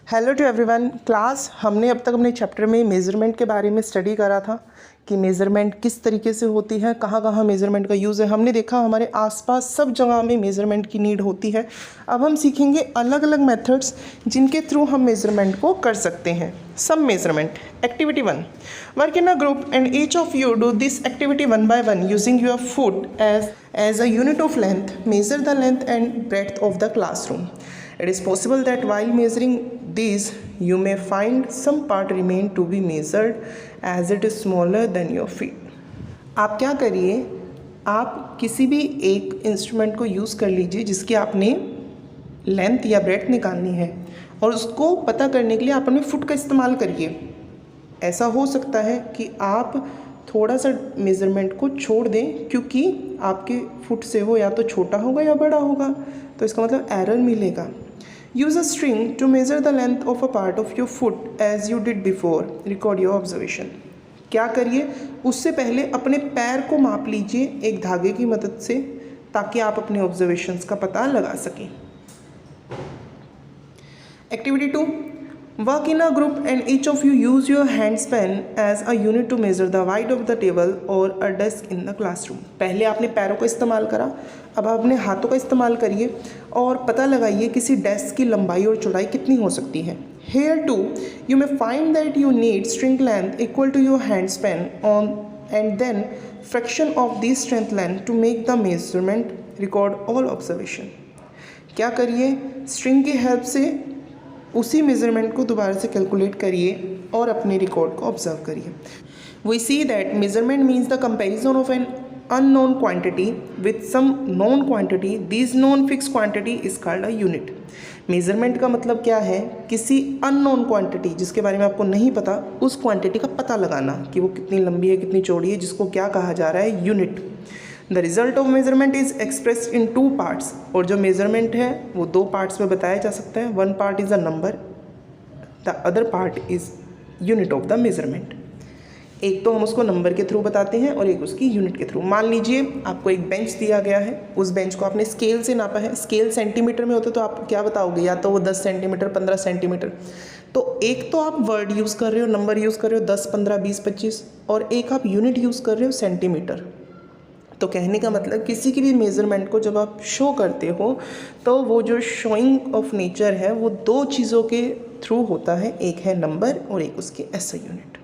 Hello to everyone. Class हमने अब तक अपने चैप्टर में मेज़रमेंट के बारे में स्टडी करा था कि मेज़रमेंट किस तरीके से होती है, कहाँ कहाँ मेज़रमेंट का यूज़ है। हमने देखा हमारे आसपास सब जगह में मेज़रमेंट की नीड होती है। अब हम सीखेंगे अलग अलग मेथड्स जिनके थ्रू हम मेज़रमेंट को कर सकते हैं। Some measurement. Activity 1, work in a group and each of you do this activity 1 by 1 using your foot as a unit of length. Measure the length and breadth of the classroom. It is possible that while measuring these, you may find some part remain to be measured as it is smaller than your feet. आप क्या करिए, आप किसी भी एक instrument को use कर लीजिए जिसकी आपने लेंथ या ब्रेड्थ निकालनी है और उसको पता करने के लिए आप अपने फुट का इस्तेमाल करिए। ऐसा हो सकता है कि आप थोड़ा सा मेज़रमेंट को छोड़ दें क्योंकि आपके फुट से हो या तो छोटा होगा या बड़ा होगा, तो इसका मतलब एरर मिलेगा। Use a string to measure the length of a part of your foot as you did before. Record your observation. क्या करिए, उससे पहले अपने पैर को माप लीजिए एक धागे की मदद से ताकि आप अपने ऑब्जर्वेशंस का पता लगा सकें। Activity 2, work in a group and each of you use your handspan as a unit to measure the height of the table or a desk in the classroom. पहले आपने पैरों का इस्तेमाल करा, अब आप अपने हाथों का इस्तेमाल करिए और पता लगाइए किसी डेस्क की लंबाई और चौड़ाई कितनी हो सकती है। Here too, you may find that you need string length equal to your handspan on and then fraction of this strength length to make the measurement. Record all observation. क्या करिए, स्ट्रिंग की हेल्प से उसी measurement को दोबारा से calculate करिए और अपने रिकॉर्ड को ऑब्जर्व करिए। We see that measurement means the comparison of an unknown quantity with some known quantity. This known fix quantity is called a unit. Measurement का मतलब क्या है, किसी अननोन क्वांटिटी जिसके बारे में आपको नहीं पता, उस क्वांटिटी का पता लगाना कि वो कितनी लंबी है कितनी चौड़ी है, जिसको क्या कहा जा रहा है, unit. The result of measurement is expressed in 2 parts. और जो मेजरमेंट है वो 2 पार्ट्स में बताया जा सकता है। 1 part is a number, the other part is unit of the measurement. एक तो हम उसको नंबर के थ्रू बताते हैं और एक उसकी यूनिट के थ्रू। मान लीजिए आपको एक बेंच दिया गया है, उस बेंच को आपने स्केल से नापा है। स्केल सेंटीमीटर में होता तो आप क्या बताओगे, या तो वो 10 सेंटीमीटर 15 सेंटीमीटर। तो एक तो आप वर्ड यूज़ कर रहे हो, नंबर यूज़ कर रहे हो 10 15 20 25, और एक आप यूनिट यूज़ कर रहे हो सेंटीमीटर। तो कहने का मतलब किसी की भी मेज़रमेंट को जब आप शो करते हो तो वो जो शोइंग ऑफ नेचर है वो 2 चीज़ों के थ्रू होता है, एक है नंबर और एक उसके SI unit.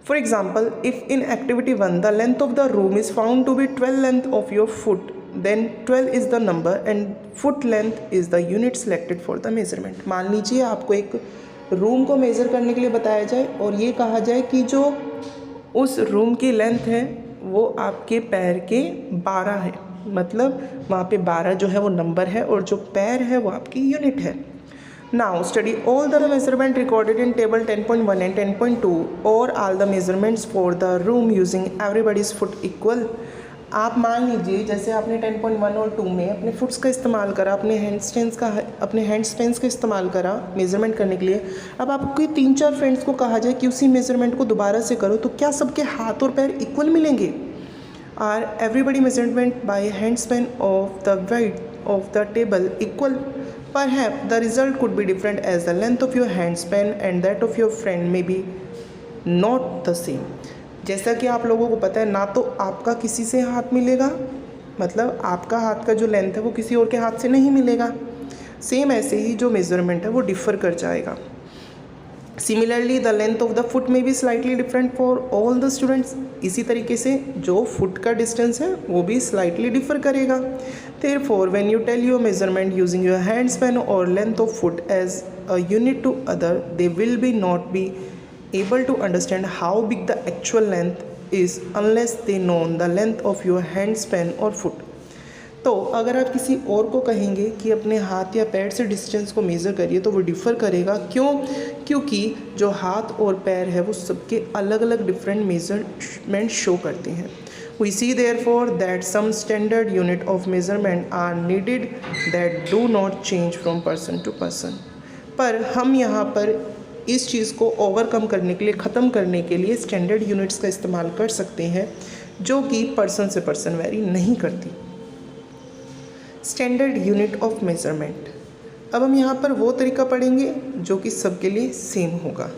For example, if in activity 1 the length of the room is found to be 12 length of your foot, then 12 is the number and foot length is the unit selected for the measurement. मान लीजिए आपको एक room को measure करने के लिए बताया जाए और ये कहा जाए कि जो उस रूम की लेंथ है वो आपके पैर के 12 है, मतलब वहाँ पे 12 जो है वो नंबर है और जो पैर है वो आपकी यूनिट है। Now study all the measurement recorded in table 10.1 and 10.2 और all the measurements for the room using everybody's foot equal. आप मान लीजिए जैसे आपने 10.1 और 2 में अपने फुट्स का इस्तेमाल करा, अपने हैंड स्पेंस का इस्तेमाल करा मेज़रमेंट करने के लिए। अब आपके 3-4 फ्रेंड्स को कहा जाए कि उसी मेज़रमेंट को दोबारा से करो, तो क्या सबके हाथ और पैर इक्वल मिलेंगे? Are everybody measurement by hand span of the weight of the table equal? Perhaps the result could be different as the length of your hand span and that of your friend may be not the same. जैसा कि आप लोगों को पता है, ना तो आपका किसी से हाथ मिलेगा, मतलब आपका हाथ का जो लेंथ है वो किसी और के हाथ से नहीं मिलेगा। सेम ऐसे ही जो मेज़रमेंट है वो डिफ़र कर जाएगा। Similarly the length of the foot में भी slightly different for all the students. इसी तरीके से जो फुट का डिस्टेंस है वो भी स्लाइटली डिफर करेगा। Therefore when you tell your measurement using your hand span और length of foot as a unit to other, they will be not be able to understand how big the actual length is unless they know the length of your hand span or foot. तो अगर आप किसी और को कहेंगे कि अपने हाथ या पैर से डिस्टेंस को मेज़र करिए तो वो डिफ़र करेगा। क्यों? क्योंकि जो हाथ और पैर है वो सबके अलग अलग डिफरेंट मेजरमेंट शो करते हैं। We see therefore that some standard unit of measurement are needed that do not change from person to person. पर हम यहाँ पर इस चीज़ को ओवरकम करने के लिए, ख़त्म करने के लिए स्टैंडर्ड यूनिट्स का इस्तेमाल कर सकते हैं जो कि पर्सन से पर्सन वेरी नहीं करती। Standard unit of measurement. अब हम यहाँ पर वो तरीका पढ़ेंगे जो कि सबके लिए सेम होगा।